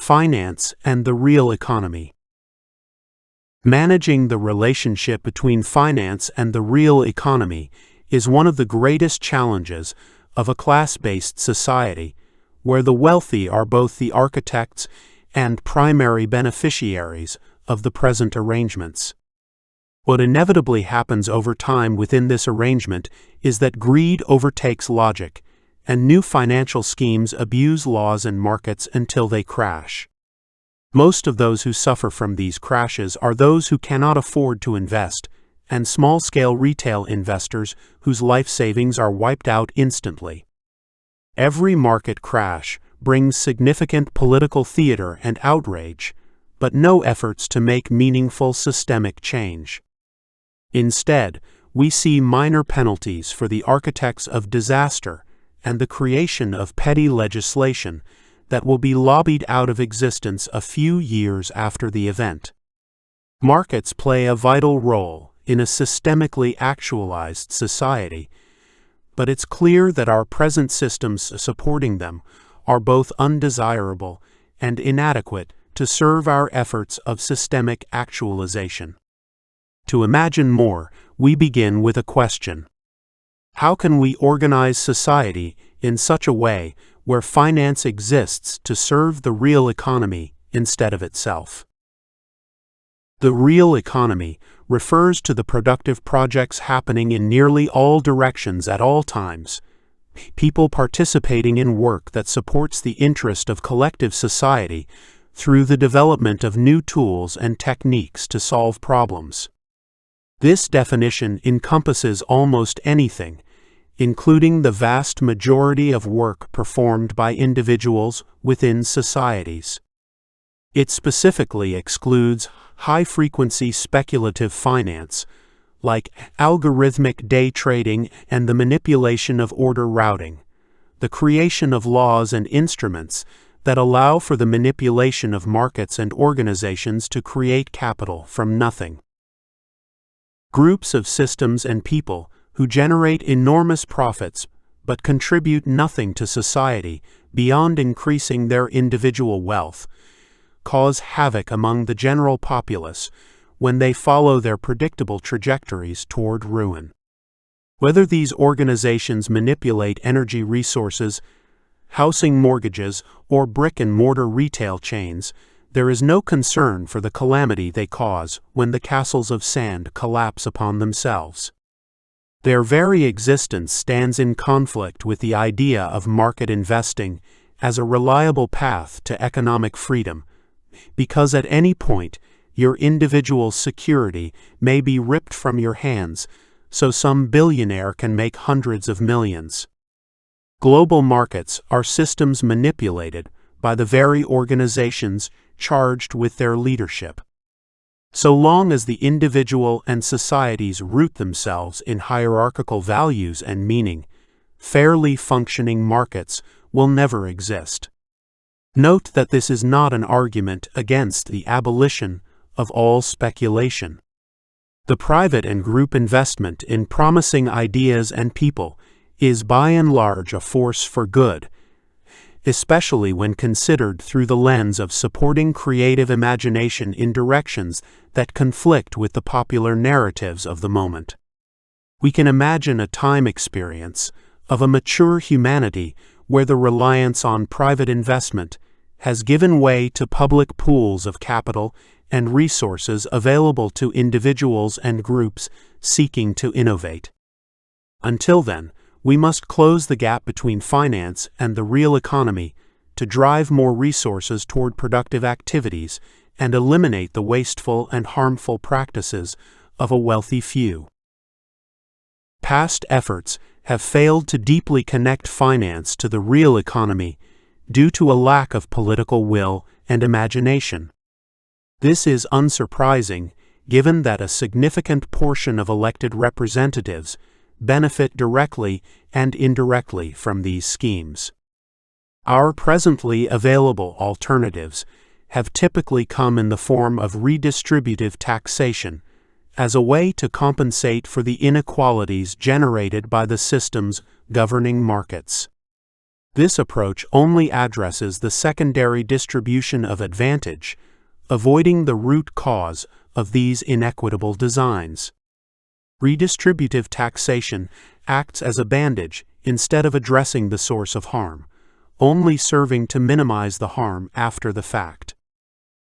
finance and the real economy. Managing the relationship between finance and the real economy is one of the greatest challenges of a class-based society, where the wealthy are both the architects and primary beneficiaries of the present arrangements. What inevitably happens over time within this arrangement is that greed overtakes logic, and new financial schemes abuse laws and markets until they crash. Most of those who suffer from these crashes are those who cannot afford to invest, and small-scale retail investors whose life savings are wiped out instantly. Every market crash brings significant political theater and outrage, but no efforts to make meaningful systemic change. Instead, we see minor penalties for the architects of disaster and the creation of petty legislation that will be lobbied out of existence a few years after the event. Markets play a vital role in a systemically actualized society, but it's clear that our present systems supporting them are both undesirable and inadequate to serve our efforts of systemic actualization. To imagine more, we begin with a question. How can we organize society in such a way where finance exists to serve the real economy instead of itself? The real economy refers to the productive projects happening in nearly all directions at all times, people participating in work that supports the interest of collective society through the development of new tools and techniques to solve problems. This definition encompasses almost anything, including the vast majority of work performed by individuals within societies. It specifically excludes high-frequency speculative finance, like algorithmic day trading and the manipulation of order routing, the creation of laws and instruments that allow for the manipulation of markets and organizations to create capital from nothing. Groups of systems and people who generate enormous profits but contribute nothing to society beyond increasing their individual wealth cause havoc among the general populace when they follow their predictable trajectories toward ruin. Whether these organizations manipulate energy resources, housing mortgages, or brick-and-mortar retail chains, there is no concern for the calamity they cause when the castles of sand collapse upon themselves. Their very existence stands in conflict with the idea of market investing as a reliable path to economic freedom, because at any point your individual security may be ripped from your hands so some billionaire can make hundreds of millions. Global markets are systems manipulated by the very organizations charged with their leadership. So long as the individual and societies root themselves in hierarchical values and meaning, fairly functioning markets will never exist. Note that this is not an argument against the abolition of all speculation. The private and group investment in promising ideas and people is by and large a force for good, especially when considered through the lens of supporting creative imagination in directions that conflict with the popular narratives of the moment. We can imagine a time experience of a mature humanity where the reliance on private investment has given way to public pools of capital and resources available to individuals and groups seeking to innovate. Until then, we must close the gap between finance and the real economy to drive more resources toward productive activities and eliminate the wasteful and harmful practices of a wealthy few. Past efforts have failed to deeply connect finance to the real economy due to a lack of political will and imagination. This is unsurprising, given that a significant portion of elected representatives benefit directly and indirectly from these schemes. Our presently available alternatives have typically come in the form of redistributive taxation as a way to compensate for the inequalities generated by the systems governing markets. This approach only addresses the secondary distribution of advantage, avoiding the root cause of these inequitable designs. Redistributive taxation acts as a bandage instead of addressing the source of harm, only serving to minimize the harm after the fact.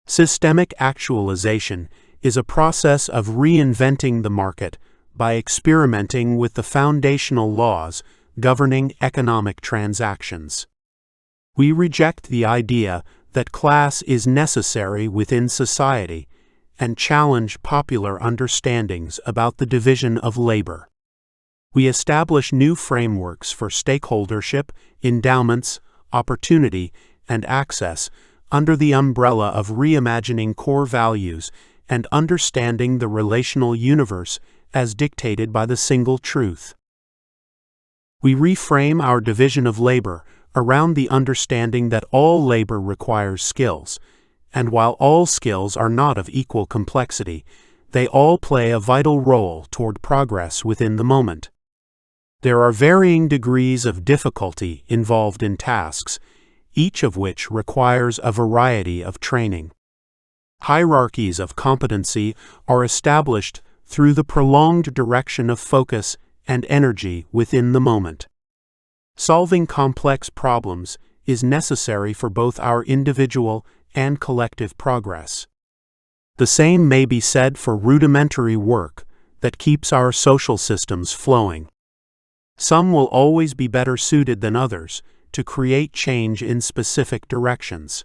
Systemic actualization is a process of reinventing the market by experimenting with the foundational laws governing economic transactions. We reject the idea that class is necessary within society and challenge popular understandings about the division of labor. We establish new frameworks for stakeholdership, endowments, opportunity, and access under the umbrella of reimagining core values and understanding the relational universe as dictated by the single truth. We reframe our division of labor around the understanding that all labor requires skills, and while all skills are not of equal complexity, they all play a vital role toward progress within the moment. There are varying degrees of difficulty involved in tasks, each of which requires a variety of training. Hierarchies of competency are established through the prolonged direction of focus and energy within the moment. Solving complex problems is necessary for both our individual and collective progress. The same may be said for rudimentary work that keeps our social systems flowing. Some will always be better suited than others to create change in specific directions.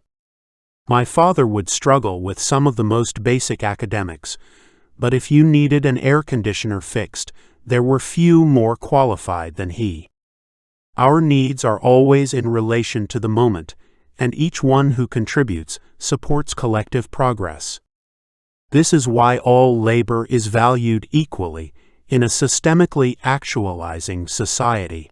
My father would struggle with some of the most basic academics, but if you needed an air conditioner fixed, there were few more qualified than he. Our needs are always in relation to the moment, and each one who contributes supports collective progress. This is why all labor is valued equally in a systemically actualizing society.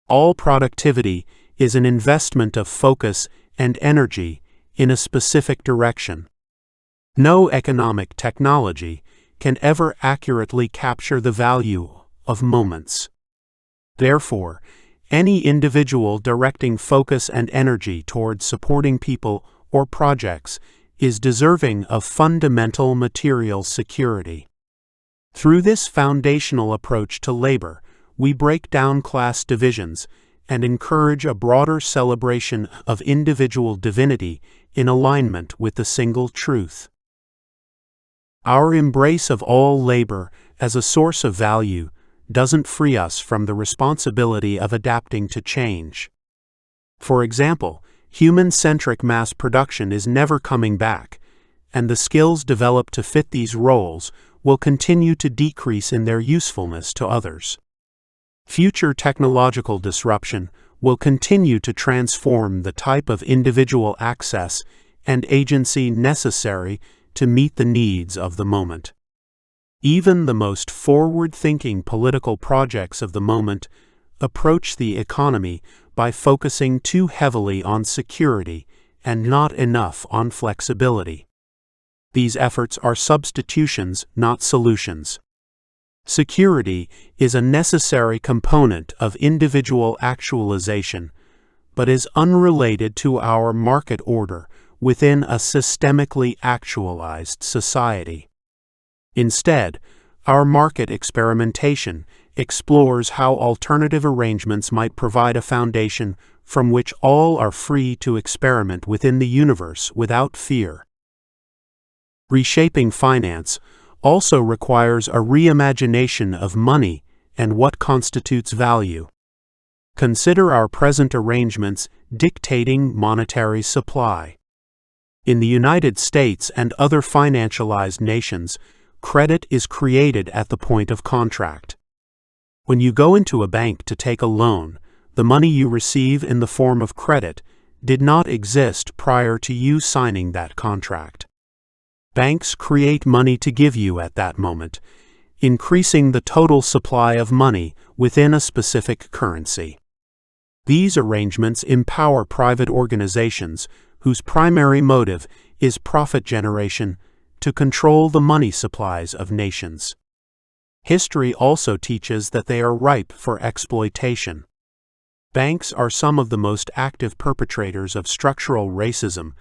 All productivity is an investment of focus and energy in a specific direction. No economic technology can ever accurately capture the value of moments. Therefore, any individual directing focus and energy towards supporting people or projects is deserving of fundamental material security. Through this foundational approach to labor, we break down class divisions and encourage a broader celebration of individual divinity in alignment with the single truth. Our embrace of all labor as a source of value doesn't free us from the responsibility of adapting to change. For example, human-centric mass production is never coming back, and the skills developed to fit these roles will continue to decrease in their usefulness to others. Future technological disruption will continue to transform the type of individual access and agency necessary to meet the needs of the moment. Even the most forward-thinking political projects of the moment approach the economy by focusing too heavily on security and not enough on flexibility. These efforts are substitutions, not solutions. Security is a necessary component of individual actualization, but is unrelated to our market order within a systemically actualized society. Instead, our market experimentation explores how alternative arrangements might provide a foundation from which all are free to experiment within the universe without fear. Reshaping finance also requires a reimagination of money and what constitutes value. Consider our present arrangements dictating monetary supply. In the United States and other financialized nations, credit is created at the point of contract. When you go into a bank to take a loan, the money you receive in the form of credit did not exist prior to you signing that contract. Banks create money to give you at that moment, increasing the total supply of money within a specific currency. These arrangements empower private organizations whose primary motive is profit generation to control the money supplies of nations. History also teaches that they are ripe for exploitation. Banks are some of the most active perpetrators of structural racism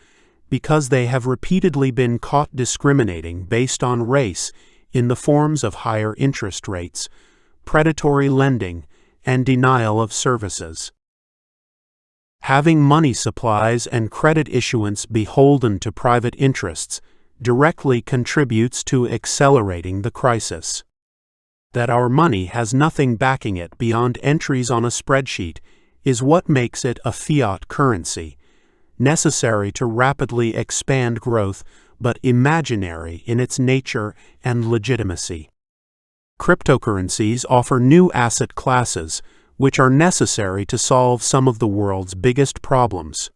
because they have repeatedly been caught discriminating based on race in the forms of higher interest rates, predatory lending, and denial of services. Having money supplies and credit issuance beholden to private interests directly contributes to accelerating the crisis. That our money has nothing backing it beyond entries on a spreadsheet is what makes it a fiat currency, necessary to rapidly expand growth but imaginary in its nature and legitimacy. Cryptocurrencies offer new asset classes which are necessary to solve some of the world's biggest problems.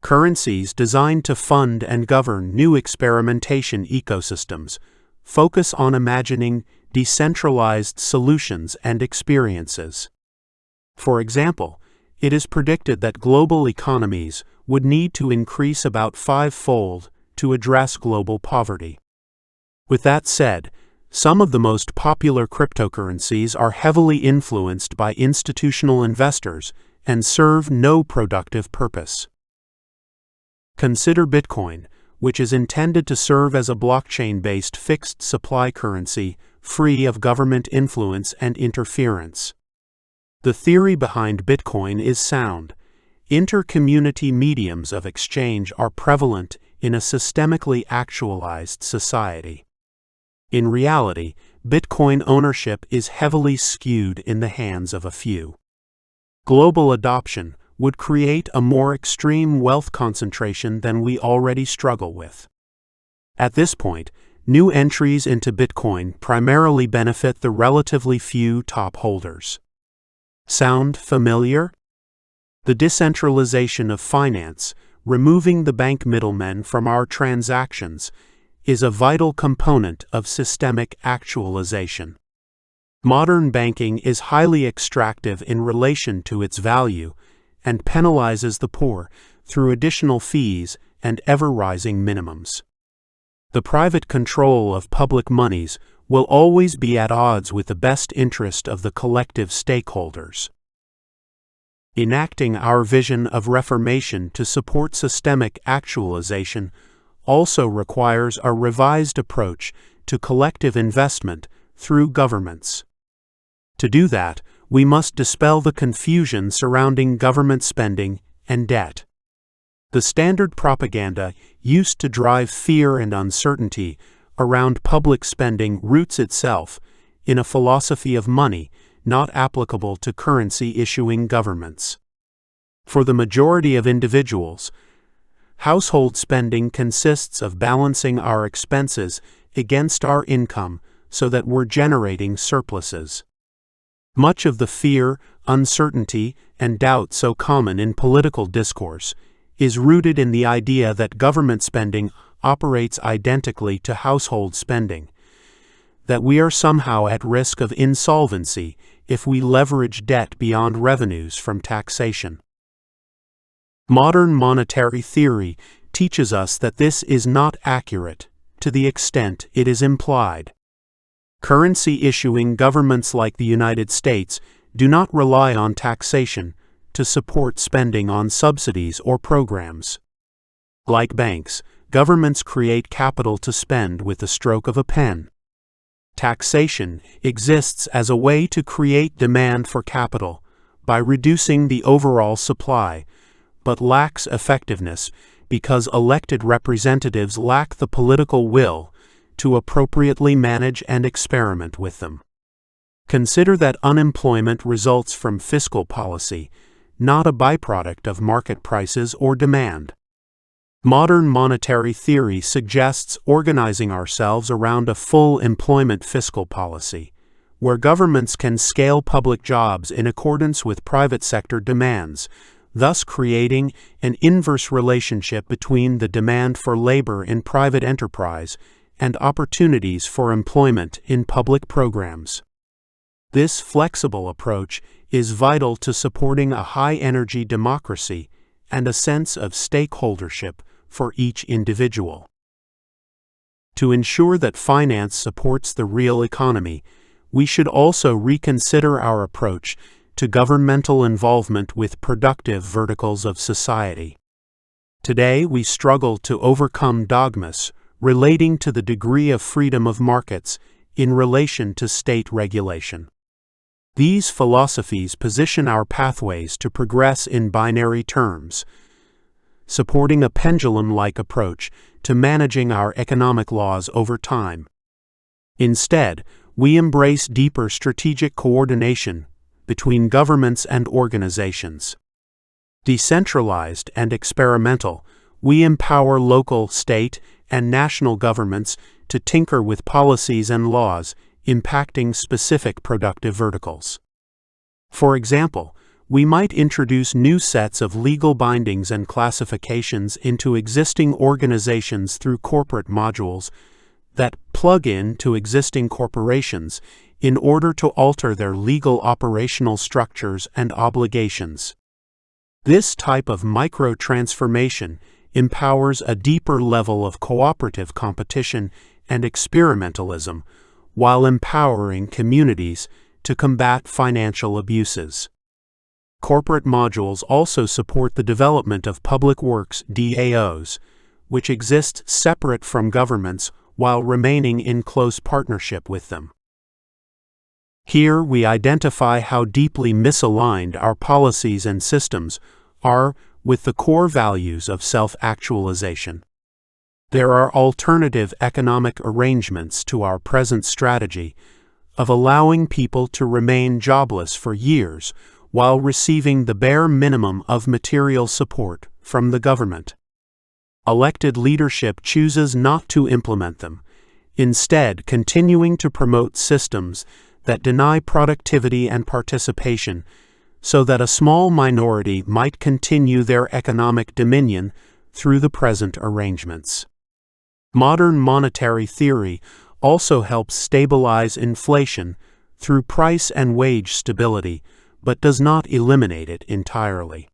Currencies designed to fund and govern new experimentation ecosystems focus on imagining decentralized solutions and experiences. For example, it is predicted that global economies would need to increase about 5-fold to address global poverty. With that said, some of the most popular cryptocurrencies are heavily influenced by institutional investors and serve no productive purpose. Consider Bitcoin, which is intended to serve as a blockchain-based fixed supply currency free of government influence and interference. The theory behind Bitcoin is sound. Inter-community mediums of exchange are prevalent in a systemically actualized society. In reality, Bitcoin ownership is heavily skewed in the hands of a few. Global adoption would create a more extreme wealth concentration than we already struggle with. At this point, new entries into Bitcoin primarily benefit the relatively few top holders. Sound familiar? The decentralization of finance, removing the bank middlemen from our transactions, is a vital component of systemic actualization. Modern banking is highly extractive in relation to its value and penalizes the poor through additional fees and ever-rising minimums. The private control of public monies will always be at odds with the best interest of the collective stakeholders. Enacting our vision of reformation to support systemic actualization also requires a revised approach to collective investment through governments. To do that, we must dispel the confusion surrounding government spending and debt. The standard propaganda used to drive fear and uncertainty around public spending roots itself in a philosophy of money not applicable to currency-issuing governments. For the majority of individuals, household spending consists of balancing our expenses against our income so that we're generating surpluses. Much of the fear, uncertainty, and doubt so common in political discourse is rooted in the idea that government spending operates identically to household spending, that we are somehow at risk of insolvency if we leverage debt beyond revenues from taxation. Modern monetary theory teaches us that this is not accurate to the extent it is implied. Currency-issuing governments like the United States do not rely on taxation to support spending on subsidies or programs. Like banks, governments create capital to spend with the stroke of a pen. Taxation exists as a way to create demand for capital by reducing the overall supply, but lacks effectiveness because elected representatives lack the political will to appropriately manage and experiment with them. Consider that unemployment results from fiscal policy, not a byproduct of market prices or demand. Modern monetary theory suggests organizing ourselves around a full employment fiscal policy, where governments can scale public jobs in accordance with private sector demands, thus creating an inverse relationship between the demand for labor in private enterprise and opportunities for employment in public programs. This flexible approach is vital to supporting a high-energy democracy and a sense of stakeholdership for each individual. To ensure that finance supports the real economy, we should also reconsider our approach to governmental involvement with productive verticals of society. Today, we struggle to overcome dogmas relating to the degree of freedom of markets in relation to state regulation. These philosophies position our pathways to progress in binary terms, supporting a pendulum-like approach to managing our economic laws over time. Instead, we embrace deeper strategic coordination between governments and organizations. Decentralized and experimental, we empower local, state, and national governments to tinker with policies and laws impacting specific productive verticals. For example, we might introduce new sets of legal bindings and classifications into existing organizations through corporate modules that plug in to existing corporations in order to alter their legal operational structures and obligations. This type of micro-transformation empowers a deeper level of cooperative competition and experimentalism while empowering communities to combat financial abuses. Corporate modules also support the development of public works DAOs, which exist separate from governments while remaining in close partnership with them. Here we identify how deeply misaligned our policies and systems are with the core values of self-actualization. There are alternative economic arrangements to our present strategy of allowing people to remain jobless for years while receiving the bare minimum of material support from the government. Elected leadership chooses not to implement them, instead continuing to promote systems that deny productivity and participation so that a small minority might continue their economic dominion through the present arrangements. Modern monetary theory also helps stabilize inflation through price and wage stability, but does not eliminate it entirely.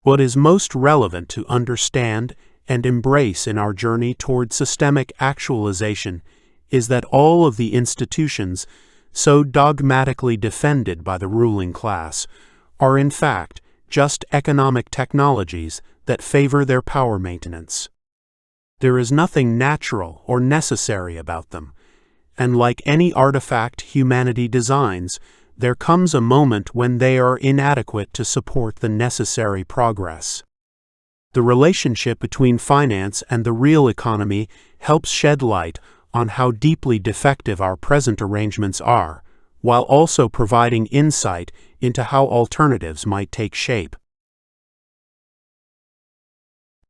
What is most relevant to understand and embrace in our journey toward systemic actualization is that all of the institutions so dogmatically defended by the ruling class are in fact just economic technologies that favor their power maintenance. There is nothing natural or necessary about them, and like any artifact humanity designs, there comes a moment when they are inadequate to support the necessary progress. The relationship between finance and the real economy helps shed light on how deeply defective our present arrangements are, while also providing insight into how alternatives might take shape.